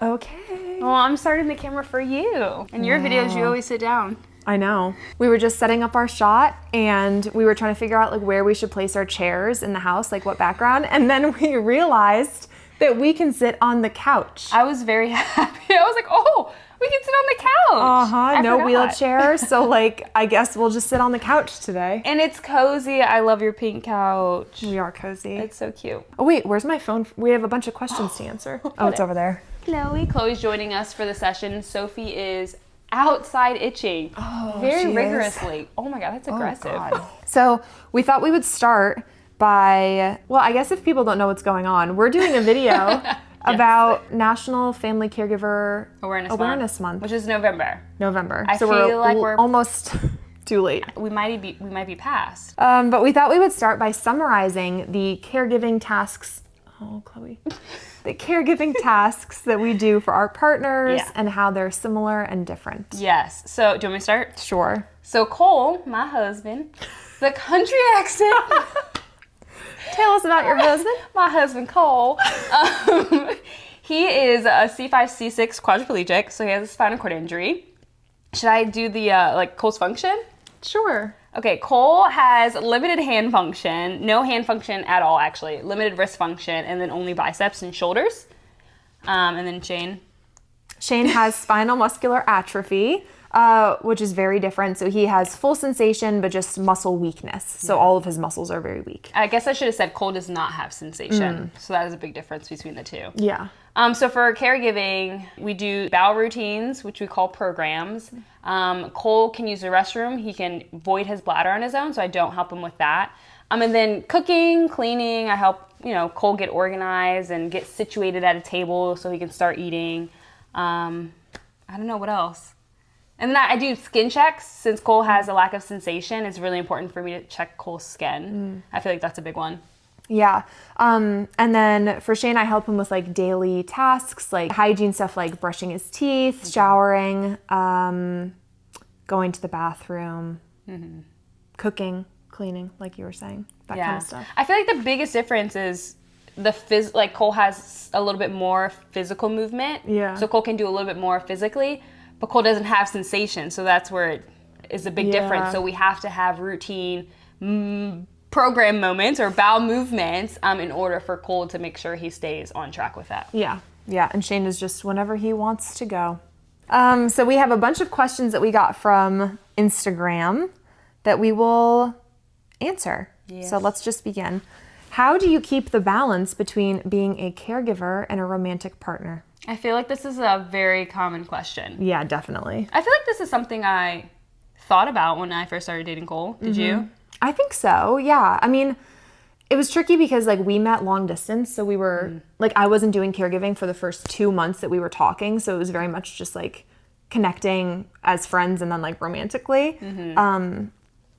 Okay. Well, I'm starting the camera for you. In your videos, you always sit down. I know. We were just setting up our shot and we were trying to figure out like where we should place our chairs in the house, like what background. And then we realized that we can sit on the couch. I was very happy. I was like, oh, we can sit on the couch. No wheelchair. So like, I guess we'll just sit on the couch today. And it's cozy. I love your pink couch. We are cozy. It's so cute. Oh wait, where's my phone? We have a bunch of questions to answer. Oh, it's over there. Chloe's joining us for the session. Sophie is outside itching very rigorously. Oh my God, that's aggressive. God. So we thought we would start by, well, I guess if people don't know what's going on, we're doing a video about National Family Caregiver Awareness Month. Which is November. I feel like we're almost too late. We might be past. But we thought we would start by summarizing the caregiving tasks. Oh, Chloe. The caregiving tasks that we do for our partners and how they're similar and different. Yes. So, do you want me to start? Sure. So, Cole, my husband, the country accent. Tell us about your husband. My husband, Cole. He is a C5, C6 quadriplegic, so he has a spinal cord injury. Should I do the, Cole's function? Sure. Okay, Cole has limited hand function, no hand function at all, actually. Limited wrist function, and then only biceps and shoulders. And then Shane. Shane has spinal muscular atrophy, which is very different. So he has full sensation, but just muscle weakness. So all of his muscles are very weak. I guess I should have said Cole does not have sensation. So that is a big difference between the two. Yeah. So for caregiving, we do bowel routines, which we call programs. Cole can use the restroom. He can void his bladder on his own, so I don't help him with that. And then cooking, cleaning, I help, Cole get organized and get situated at a table so he can start eating. I don't know what else. And then I do skin checks. Since Cole has a lack of sensation, it's really important for me to check Cole's skin. I feel like that's a big one. Yeah. And then for Shane, I help him with like daily tasks, like hygiene stuff, like brushing his teeth, showering, going to the bathroom, cooking, cleaning, like you were saying, that kind of stuff. I feel like the biggest difference is Cole has a little bit more physical movement. Yeah. So Cole can do a little bit more physically, but Cole doesn't have sensation. So that's where it is a big difference. So we have to have routine program moments or bowel movements in order for Cole to make sure he stays on track with that. Yeah. And Shane is just whenever he wants to go. So we have a bunch of questions that we got from Instagram that we will answer. Yes. So let's just begin. How do you keep the balance between being a caregiver and a romantic partner? I feel like this is a very common question. Yeah, definitely. I feel like this is something I thought about when I first started dating Cole. Did you? I think so, yeah. I mean, it was tricky because like we met long distance, so we were like I wasn't doing caregiving for the first 2 months that we were talking, so it was very much just like connecting as friends and then like romantically.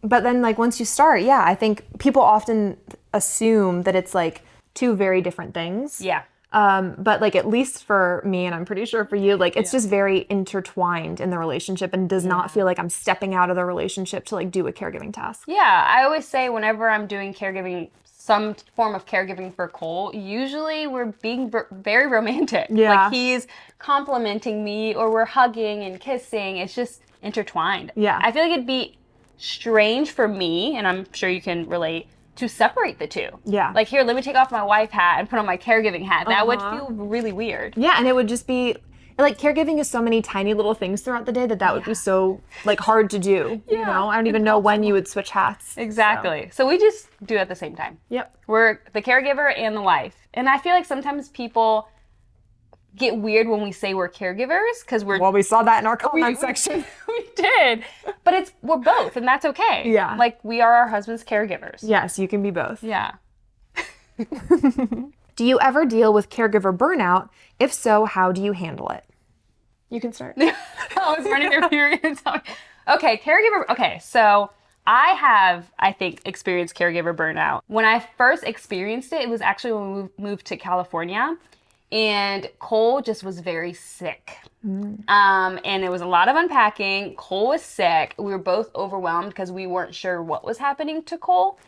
But then like once you start, I think people often assume that it's like two very different things. Yeah. But like at least for me, and I'm pretty sure for you, like it's just very intertwined in the relationship and does not feel like I'm stepping out of the relationship to like do a caregiving task. Yeah, I always say whenever I'm doing caregiving, some form of caregiving for Cole, usually we're being very romantic. Yeah. Like he's complimenting me or we're hugging and kissing. It's just intertwined. Yeah. I feel like it'd be strange for me, and I'm sure you can relate, to separate the two. Yeah. Like, here, let me take off my wife hat and put on my caregiving hat. That would feel really weird. Yeah, and it would just be, like, caregiving is so many tiny little things throughout the day that would be so, like, hard to do. You know? I don't even know when you would switch hats. Exactly. So we just do it at the same time. Yep. We're the caregiver and the wife. And I feel like sometimes people get weird when we say we're caregivers because we're... Well, we saw that in our comment section. We did. But we're both, and that's okay. Yeah. Like, we are our husband's caregivers. Yes, you can be both. Yeah. Do you ever deal with caregiver burnout? If so, how do you handle it? You can start. I was running there if you were going to tell me. Okay, caregiver... Okay, so... I have, I think, experienced caregiver burnout. When I first experienced it, it was actually when we moved to California. And Cole just was very sick. And it was a lot of unpacking. Cole was sick. We were both overwhelmed because we weren't sure what was happening to Cole.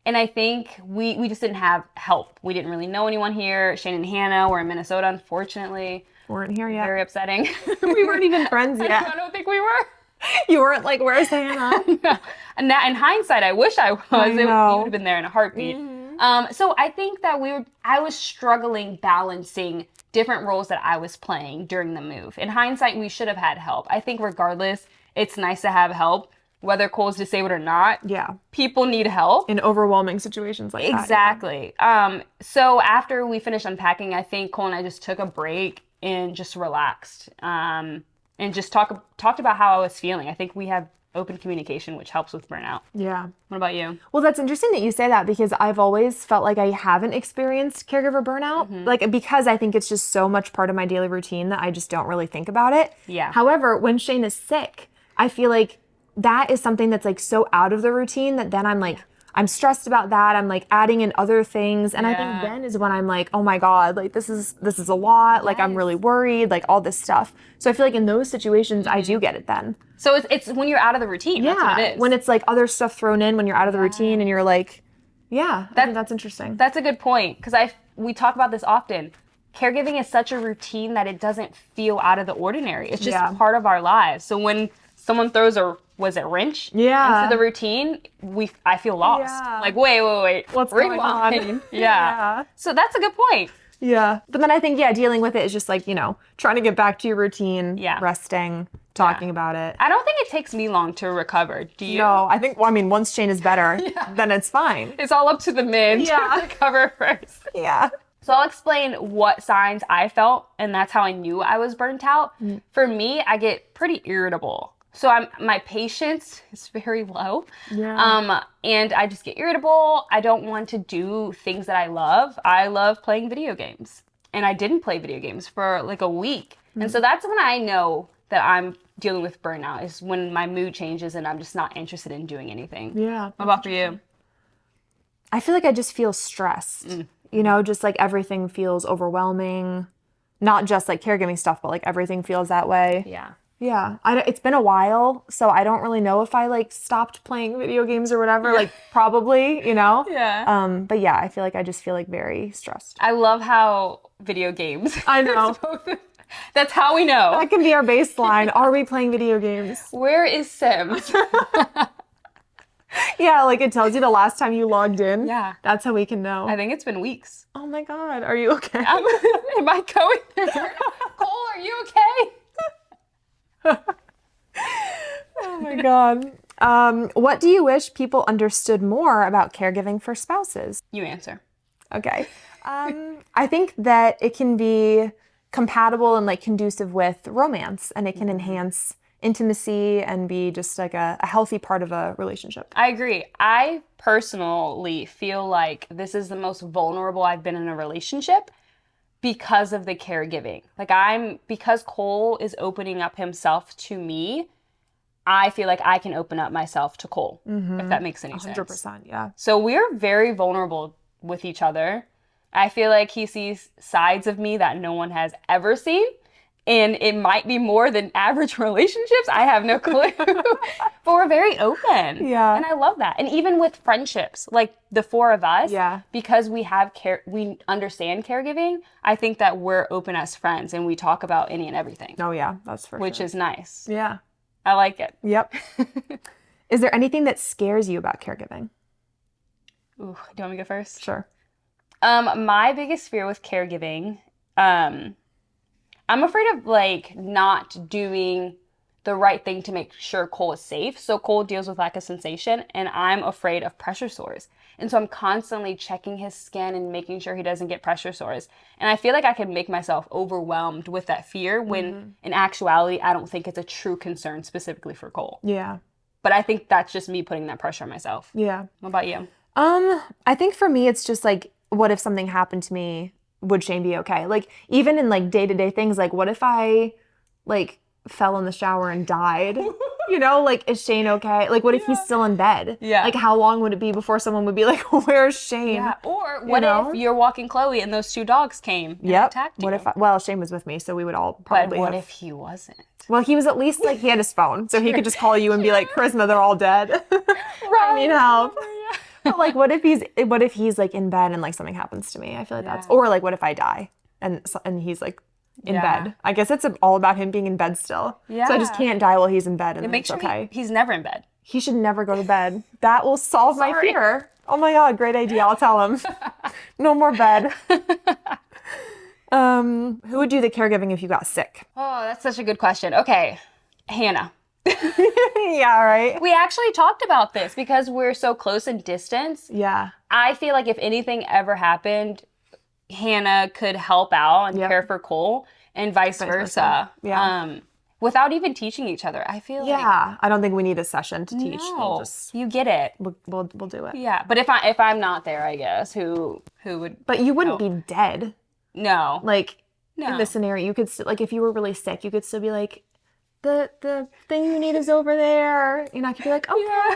And I think we just didn't have help. We didn't really know anyone here. Shane and Hannah were in Minnesota, unfortunately. Weren't here yet. Very upsetting. We weren't even friends yet. I don't think we were. You weren't like, where's Hannah? No. And that, in hindsight, I wish I was. You would have been there in a heartbeat. So I think that I was struggling balancing different roles that I was playing during the move. In hindsight, we should have had help. I think regardless, it's nice to have help, whether Cole's disabled or not. Yeah. People need help. In overwhelming situations like that. Exactly. So after we finished unpacking, I think Cole and I just took a break and just relaxed. And just talked about how I was feeling. I think we have open communication, which helps with burnout. Yeah. What about you? Well, that's interesting that you say that because I've always felt like I haven't experienced caregiver burnout. Like, because I think it's just so much part of my daily routine that I just don't really think about it. Yeah. However, when Shane is sick, I feel like that is something that's like so out of the routine that then I'm like, I'm stressed about that. I'm like adding in other things. And I think then is when I'm like, oh my God, like this is a lot. Like I'm really worried, like all this stuff. So I feel like in those situations, I do get it then. So it's when you're out of the routine. Yeah. That's what it is. When it's like other stuff thrown in, when you're out of the routine and you're like, yeah, I think that's interesting. That's a good point. Because we talk about this often. Caregiving is such a routine that it doesn't feel out of the ordinary. It's just part of our lives. So when someone throws a wrench into the routine, I feel lost. Yeah. Like, wait. What's going on? Yeah. So that's a good point. Yeah. But then I think, dealing with it is just like, trying to get back to your routine, resting, talking about it. I don't think it takes me long to recover. Do you? No, I think, once Shane is better, then it's fine. It's all up to the men to recover first. Yeah. So I'll explain what signs I felt, and that's how I knew I was burnt out. For me, I get pretty irritable. So my patience is very low. Yeah. And I just get irritable. I don't want to do things that I love. I love playing video games. And I didn't play video games for like a week. And so that's when I know that I'm dealing with burnout, is when my mood changes and I'm just not interested in doing anything. Yeah. What about for you? I feel like I just feel stressed. Just like everything feels overwhelming. Not just like caregiving stuff, but like everything feels that way. Yeah. Yeah, it's been a while, so I don't really know if I like stopped playing video games or whatever. Like probably, Yeah. But yeah, I feel like I just feel like very stressed. I love how video games. I know. That's how we know. That can be our baseline. Are we playing video games? Where is Sims? Yeah, like it tells you the last time you logged in. Yeah. That's how we can know. I think it's been weeks. Oh my God, are you okay? Am I going there? Cole, are you okay? Oh my God. What do you wish people understood more about caregiving for spouses? You answer. Okay. I think that it can be compatible and like conducive with romance, and it can enhance intimacy and be just like a healthy part of a relationship. I agree. I personally feel like this is the most vulnerable I've been in a relationship because of the caregiving. Because Cole is opening up himself to me, I feel like I can open up myself to Cole, if that makes any sense. 100%, yeah. So we're very vulnerable with each other. I feel like he sees sides of me that no one has ever seen. And it might be more than average relationships. I have no clue. But we're very open. Yeah. And I love that. And even with friendships, like the four of us, because we understand caregiving, I think that we're open as friends and we talk about any and everything. Oh yeah, that's for sure. Which is nice. Yeah. I like it. Yep. Is there anything that scares you about caregiving? Ooh, do you want me to go first? Sure. My biggest fear with caregiving, I'm afraid of like not doing the right thing to make sure Cole is safe. So Cole deals with lack of sensation, and I'm afraid of pressure sores. And so I'm constantly checking his skin and making sure he doesn't get pressure sores. And I feel like I can make myself overwhelmed with that fear when in actuality, I don't think it's a true concern specifically for Cole. Yeah. But I think that's just me putting that pressure on myself. Yeah. What about you? I think for me, it's just like, what if something happened to me? Would Shane be okay? Like, even in like day-to-day things, like what if I like fell in the shower and died? Like, is Shane okay? Like, what if he's still in bed? Yeah. Like, how long would it be before someone would be like, where's Shane? Yeah. Or what if you're walking Chloe and those two dogs came and attacked you? What if Shane was with me, so we would all probably But what if he wasn't? Well, he was at least like, he had his phone, so he could just call you and be like, Charisma, they're all dead. I need help. But like, what if he's like in bed and like something happens to me? I feel like that's, or like, what if I die and he's like, in bed. I guess it's all about him being in bed still. So I just can't die while he's in bed, and then it's okay. He's never in bed. He should never go to bed. That will solve my fear. Oh my God, great idea. I'll tell him. No more bed. Who would do the caregiving if you got sick? Oh, that's such a good question. Okay, Hannah. Yeah, right. We actually talked about this because we're so close in distance. Yeah. I feel like if anything ever happened, Hannah could help out and care for Cole, and vice versa. Yeah. Without even teaching each other. I feel like, I don't think we need a session to teach. no, you get it. We'll do it. Yeah, but if I'm not there, I guess who would? But you wouldn't be dead. No, Like in this scenario, you could like if you were really sick, you could still be like, the thing you need is over there. You know, I could be like, okay. Yeah.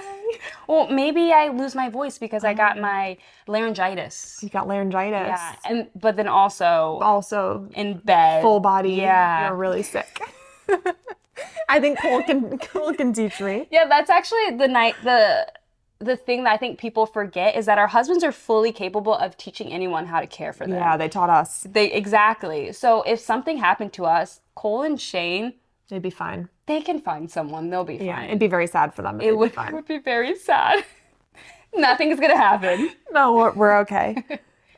Well, maybe I lose my voice because I got my laryngitis. You got laryngitis. Yeah, but then also in bed, full body. Yeah, you're really sick. I think Cole can teach me. Yeah, that's actually the thing that I think people forget is that our husbands are fully capable of teaching anyone how to care for them. Yeah, they taught us. Exactly. So if something happened to us, Cole and Shane, they'd be fine. They can find someone. They'll be fine. Yeah, it'd be very sad for them. It would be very sad. Nothing's gonna happen. No, we're okay.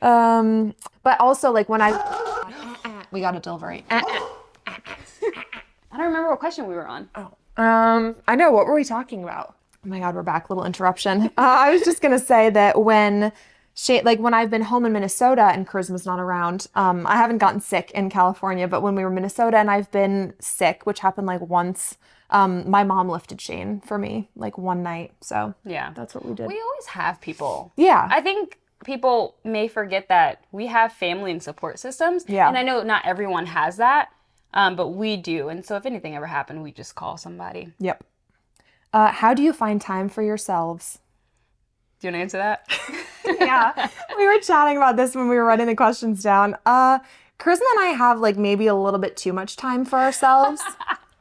But also like when we got a delivery. I don't remember what question we were on. I know. What were we talking about? Oh my God, we're back. Little interruption. I was just gonna say that when I've been home in Minnesota and Charisma's not around, I haven't gotten sick in California, but when we were in Minnesota and I've been sick, which happened like once, my mom lifted Shane for me like one night. So yeah, that's what we did. We always have people. Yeah. I think people may forget that we have family and support systems. Yeah. And I know not everyone has that. But we do. And so if anything ever happened, we just call somebody. Yep. How do you find time for yourselves? Do you want to answer that? Yeah. We were chatting about this when we were writing the questions down. Charisma and I have like maybe a little bit too much time for ourselves.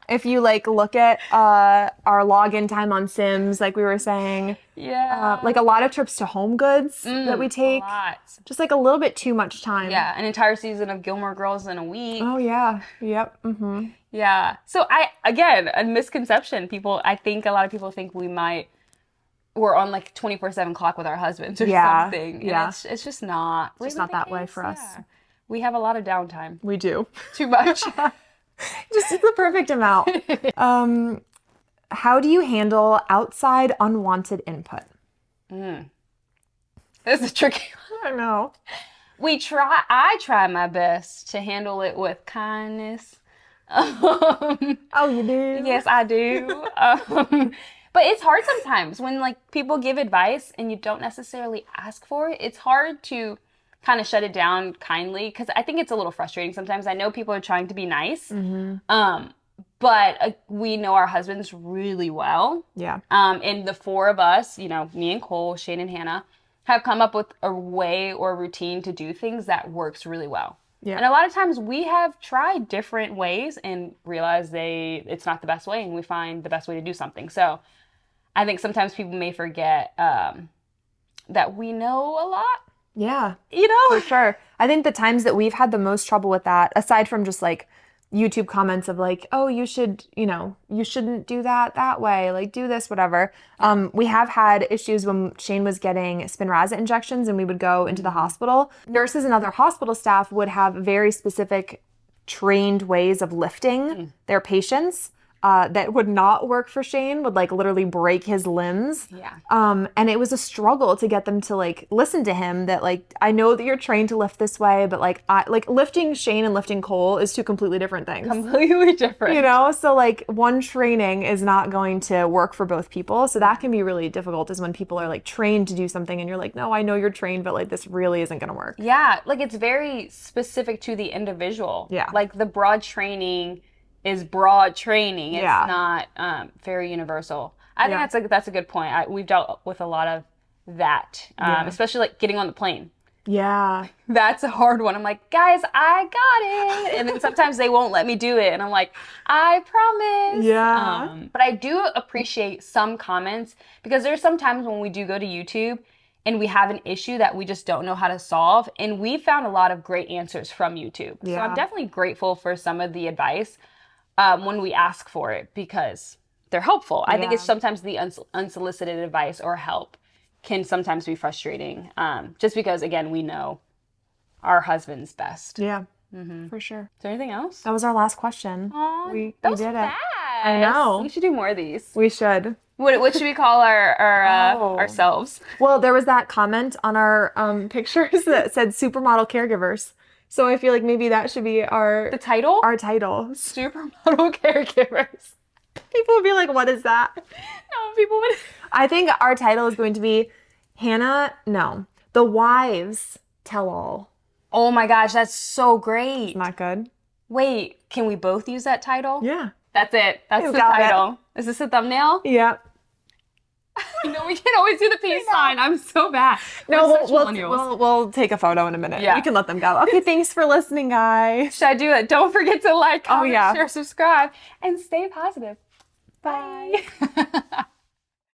If you like look at our login time on Sims, like we were saying. Yeah. Like a lot of trips to Home Goods that we take. A lot. Just like a little bit too much time. Yeah, an entire season of Gilmore Girls in a week. Oh yeah. Yep. Mm-hmm. Yeah. So a misconception. I think a lot of people think we're on like 24/7 clock with our husbands or something. And yeah. It's just not. It's just not that way for us. Yeah. We have a lot of downtime. We do. Too much. Just the perfect amount. How do you handle outside unwanted input? This is tricky. I don't know. I try my best to handle it with kindness. Oh, you do? Yes, I do. But it's hard sometimes when like people give advice and you don't necessarily ask for it. It's hard to kind of shut it down kindly because I think it's a little frustrating sometimes. I know people are trying to be nice, but we know our husbands really well. Yeah. And the four of us, me and Cole, Shane and Hannah, have come up with a way or a routine to do things that works really well. Yeah. And a lot of times we have tried different ways and realized it's not the best way, and we find the best way to do something. So I think sometimes people may forget that we know a lot. Yeah. For sure. I think the times that we've had the most trouble with that, aside from just like YouTube comments of like, oh, you should, you shouldn't do that way, like do this, whatever. We have had issues when Shane was getting Spinraza injections and we would go into the hospital. Nurses and other hospital staff would have very specific trained ways of lifting their patients. That would not work for Shane, would like literally break his limbs. Yeah. And it was a struggle to get them to like listen to him that like, I know that you're trained to lift this way, but like lifting Shane and lifting Cole is two completely different things. Completely different. So like one training is not going to work for both people. So that can be really difficult is when people are like trained to do something and you're like, no, I know you're trained, but like this really isn't going to work. Yeah. Like it's very specific to the individual. Yeah. Like the broad training is broad training. It's not very universal. I think that's a good point. We've dealt with a lot of that, especially like getting on the plane. Yeah. That's a hard one. I'm like, guys, I got it. And then sometimes they won't let me do it. And I'm like, I promise. Yeah. But I do appreciate some comments because there's some times when we do go to YouTube and we have an issue that we just don't know how to solve. And we found a lot of great answers from YouTube. So I'm definitely grateful for some of the advice when we ask for it, because they're helpful. I think it's sometimes the unsolicited advice or help can sometimes be frustrating, just because, again, we know our husband's best. Yeah, for sure. Is there anything else? That was our last question. Aw, we that was did fast. it. I know. We should do more of these. We should. What should we call ourselves? Well, there was that comment on our pictures that said supermodel caregivers. So I feel like maybe that should be The title? our title. Supermodel caregivers. People would be like, what is that? No, people would. I think our title is going to be The Wives Tell All. Oh my gosh, that's so great. Not good? Wait, can we both use that title? Yeah. That's it. That's You the got it. title. Is this a thumbnail? Yeah. No, we can always do the peace sign. I'm so bad. No, We're such we'll millennials. we'll take a photo in a minute. Yeah. We can let them go. Okay, thanks for listening, guys. Should I do it? Don't forget to like, comment, yeah. share, subscribe, and stay positive. Bye.